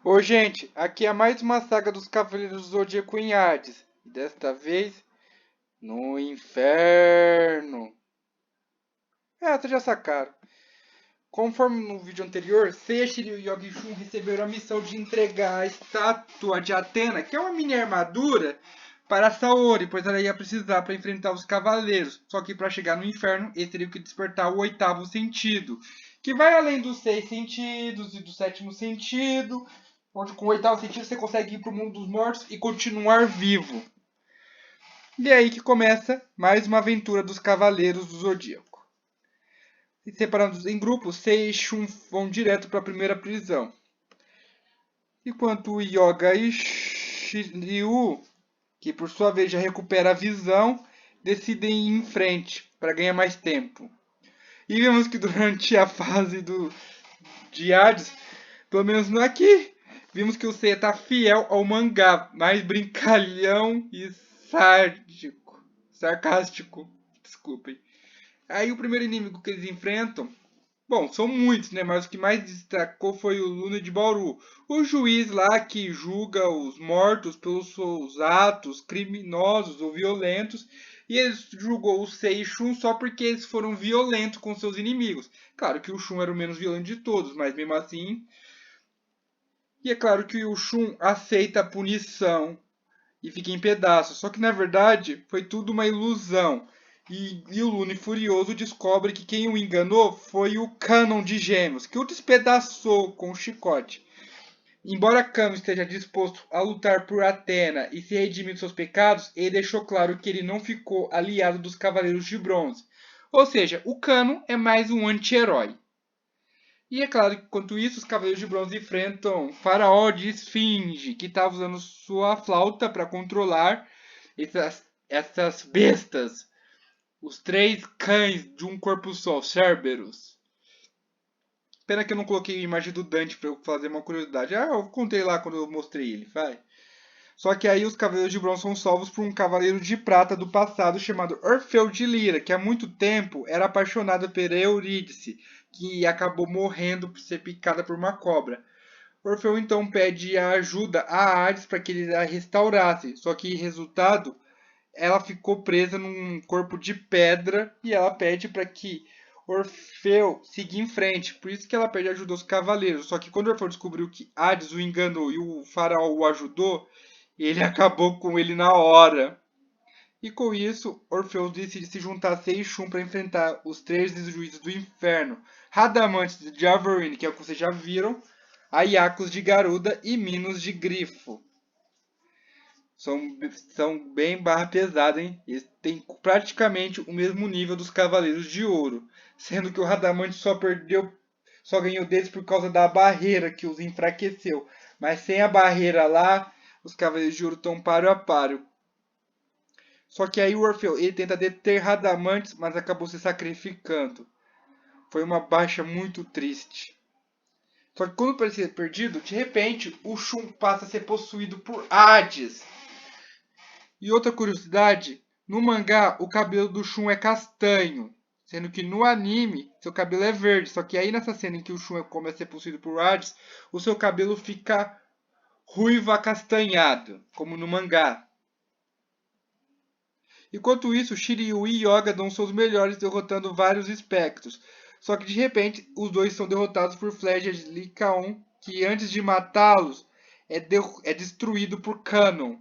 Ô, gente, aqui é mais uma saga dos Cavaleiros do Zodíaco em Hades. Desta vez, no inferno. Vocês já sacaram. Conforme no vídeo anterior, Seiya, Shiryu e Yogi Shun receberam a missão de entregar a estátua de Atena, que é uma mini armadura, para Saori, pois ela ia precisar para enfrentar os cavaleiros. Só que para chegar no inferno, eles teriam que despertar o oitavo sentido, que vai além dos 6 sentidos e do sétimo sentido, onde com o oitavo sentido você consegue ir para o mundo dos mortos e continuar vivo. E é aí que começa mais uma aventura dos Cavaleiros do Zodíaco. E separados em grupos, Sei e Shun vão direto para a primeira prisão. Enquanto Yoga e Shiryu, que por sua vez já recupera a visão, decidem ir em frente para ganhar mais tempo. E vemos que durante a fase de Hades, pelo menos no aqui, vimos que o Seiya está fiel ao mangá, mais brincalhão e sarcástico. Desculpem. Aí o primeiro inimigo que eles enfrentam, bom, são muitos, né? Mas o que mais destacou foi o Luna de Bauru, o juiz lá que julga os mortos pelos seus atos criminosos ou violentos, e ele julgou o Sei e Shun só porque eles foram violentos com seus inimigos. Claro que o Shun era o menos violento de todos, mas mesmo assim. E é claro que o Shun aceita a punição e fica em pedaços. Só que na verdade foi tudo uma ilusão. E o Lune furioso descobre que quem o enganou foi o Canon de Gêmeos, que o despedaçou com o chicote. Embora Canon esteja disposto a lutar por Atena e se redimir de seus pecados, ele deixou claro que ele não ficou aliado dos Cavaleiros de Bronze. Ou seja, o Canon é mais um anti-herói. E é claro que, enquanto isso, os Cavaleiros de Bronze enfrentam Faraó de Esfinge, que estava usando sua flauta para controlar essas bestas. Os três cães de um corpo só, Cerberus. Pena que eu não coloquei a imagem do Dante para eu fazer uma curiosidade. Eu contei lá quando eu mostrei ele, vai. Só que aí os Cavaleiros de Bronze são salvos por um Cavaleiro de Prata do passado chamado Orfeu de Lira, que há muito tempo era apaixonado por Eurídice, que acabou morrendo por ser picada por uma cobra. Orfeu então pede a ajuda a Hades para que ele a restaurasse, só que resultado, ela ficou presa num corpo de pedra e ela pede para que Orfeu siga em frente. Por isso que ela pede ajuda aos cavaleiros. Só que quando Orfeu descobriu que Hades o enganou e o faraó o ajudou, ele acabou com ele na hora. E com isso, Orfeu decide se juntar a Seishun para enfrentar os três juízes do inferno. Radamantes de Averine, que é o que vocês já viram, Aiacos de Garuda e Minos de Grifo. São bem barra pesada, hein? Eles têm praticamente o mesmo nível dos Cavaleiros de Ouro. Sendo que o Radamante só ganhou deles por causa da barreira que os enfraqueceu. Mas sem a barreira lá, os Cavaleiros de Ouro estão páreo a páreo. Só que aí o Orfeu ele tenta deter Radamantes, mas acabou se sacrificando. Foi uma baixa muito triste. Só que quando parecia perdido, de repente o Shun passa a ser possuído por Hades. E outra curiosidade, no mangá o cabelo do Shun é castanho, sendo que no anime seu cabelo é verde. Só que aí nessa cena em que o Shun começa a ser possuído por Hades, o seu cabelo fica ruivo acastanhado, como no mangá. Enquanto isso, Shiryu e Yoga dão seus melhores derrotando vários espectros. Só que de repente, os dois são derrotados por flechas de Lycaon, que antes de matá-los, é destruído por Canon.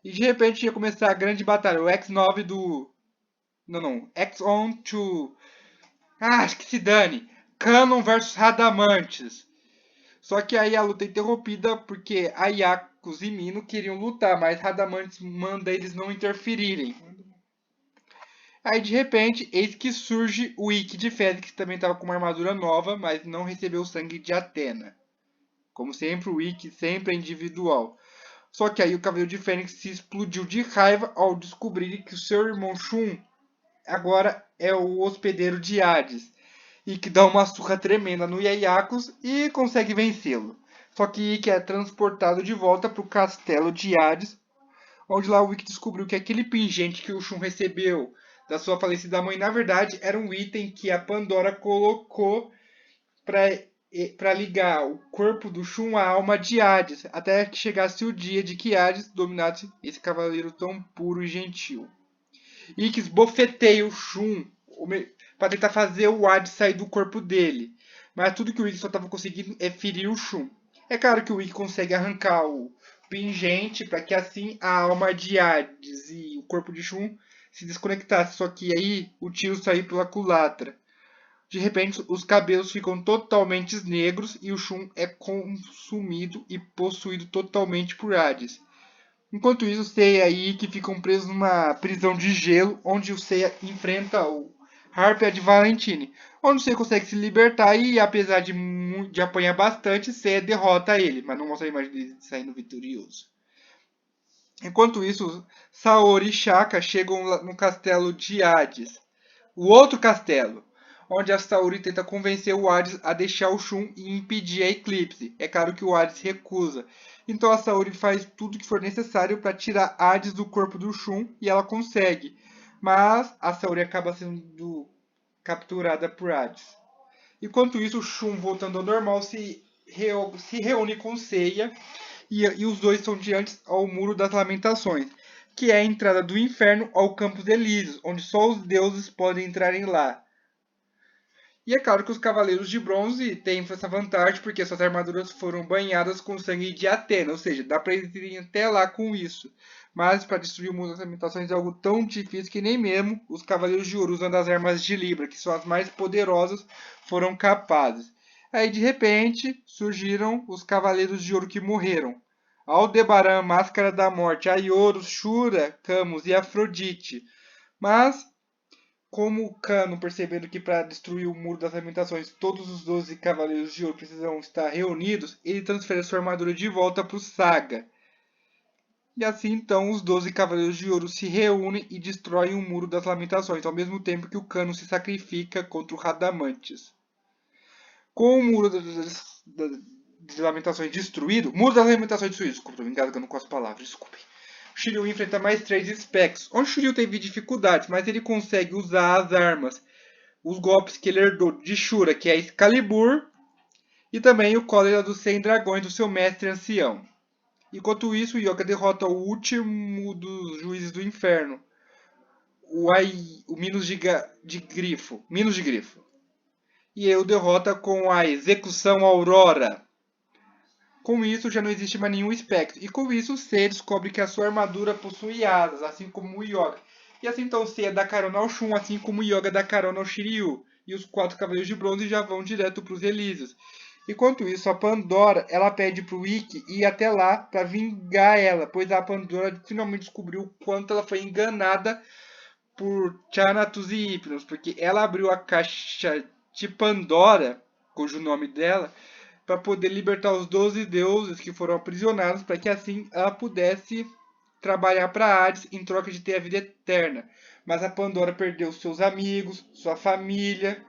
E de repente ia começar a grande batalha, o X9 do... Não, X-On to... acho que se dane. Canon versus Radamantes. Só que aí a luta é interrompida porque Aiacos e Mino queriam lutar, mas Radamantes manda eles não interferirem. Aí de repente, eis que surge o Ikki de Fênix, que também estava com uma armadura nova, mas não recebeu o sangue de Atena. Como sempre, o Ikki sempre é individual. Só que aí o Cavaleiro de Fênix se explodiu de raiva ao descobrir que o seu irmão Shun agora é o hospedeiro de Hades. E que dá uma surra tremenda no Iaiacos e consegue vencê-lo. Só que Ikki é transportado de volta para o castelo de Hades, onde lá o Ikki descobriu que aquele pingente que o Shun recebeu da sua falecida mãe, na verdade, era um item que a Pandora colocou para para ligar o corpo do Shun à alma de Hades, até que chegasse o dia de que Hades dominasse esse cavaleiro tão puro e gentil. Ikki bofeteia o Shun para tentar fazer o Hades sair do corpo dele. Mas tudo que o Ikki só estava conseguindo é ferir o Shun. É claro que o Ikki consegue arrancar o pingente para que assim a alma de Hades e o corpo de Shun se desconectasse. Só que aí o tiro saiu pela culatra. De repente, os cabelos ficam totalmente negros e o Shun é consumido e possuído totalmente por Hades. Enquanto isso, Seiya e Ikki ficam presos numa prisão de gelo, onde o Seiya enfrenta o Harpia de Valentine, onde o Seiya consegue se libertar e, apesar de apanhar bastante, Seiya derrota ele, mas não mostra a imagem dele saindo vitorioso. Enquanto isso, Saori e Shaka chegam no castelo de Hades, o outro castelo, onde a Saori tenta convencer o Hades a deixar o Shun e impedir a eclipse. É claro que o Hades recusa. Então a Saori faz tudo o que for necessário para tirar Hades do corpo do Shun e ela consegue. Mas a Saori acaba sendo capturada por Hades. Enquanto isso, o Shun, voltando ao normal, se reúne com Seiya e os dois estão diante ao Muro das Lamentações, que é a entrada do inferno ao Campos Elíseos, onde só os deuses podem entrar lá. E é claro que os Cavaleiros de Bronze têm essa vantagem porque suas armaduras foram banhadas com sangue de Atena, ou seja, dá para eles irem até lá com isso. Mas para destruir o Mundo das Lamentações é algo tão difícil que nem mesmo os Cavaleiros de Ouro usando as armas de Libra, que são as mais poderosas, foram capazes. Aí de repente surgiram os Cavaleiros de Ouro que morreram. Aldebaran, Máscara da Morte, Aioros, Shura, Camus e Afrodite. Mas como o Cano, percebendo que para destruir o Muro das Lamentações todos os 12 Cavaleiros de Ouro precisam estar reunidos, ele transfere sua armadura de volta para o Saga. E assim então os 12 Cavaleiros de Ouro se reúnem e destroem o Muro das Lamentações, ao mesmo tempo que o Cano se sacrifica contra o Radamantes. Com o Muro das Lamentações destruído, Muro das Lamentações destruído, desculpa, estou engasgando com as palavras, desculpem. Shiryu enfrenta mais 3 Specs, onde Shiryu teve dificuldades, mas ele consegue usar as armas, os golpes que ele herdou de Shura, que é Excalibur, e também o cólera dos 100 dragões do seu mestre ancião. Enquanto isso, Yoga derrota o último dos juízes do inferno, o Minos de Grifo. E ele o derrota com a Execução Aurora. Com isso, já não existe mais nenhum espectro. E com isso, Seiya descobre que a sua armadura possui asas, assim como o Yoga. E assim então Seiya dá carona ao Shun, assim como o Yoga dá carona ao Shiryu. E os 4 Cavaleiros de Bronze já vão direto para os Elíseos. Enquanto isso, a Pandora, ela pede para o Ikki ir até lá para vingar ela, pois a Pandora finalmente descobriu o quanto ela foi enganada por Thanatos e Hypnos, porque ela abriu a caixa de Pandora, cujo nome dela, para poder libertar os 12 deuses que foram aprisionados, para que assim ela pudesse trabalhar para Hades em troca de ter a vida eterna. Mas a Pandora perdeu seus amigos, sua família,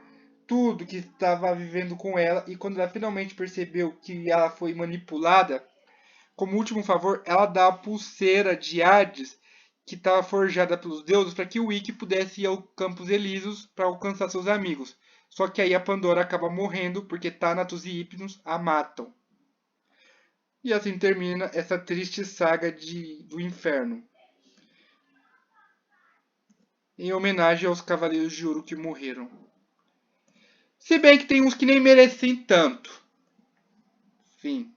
tudo que estava vivendo com ela, e quando ela finalmente percebeu que ela foi manipulada, como último favor, ela dá a pulseira de Hades que estava forjada pelos deuses para que o Ikki pudesse ir ao Campos Elíseos para alcançar seus amigos. Só que aí a Pandora acaba morrendo porque Thanatos e Hypnos a matam. E assim termina essa triste saga do inferno. Em homenagem aos Cavaleiros de Ouro que morreram. Se bem que tem uns que nem merecem tanto. Fim.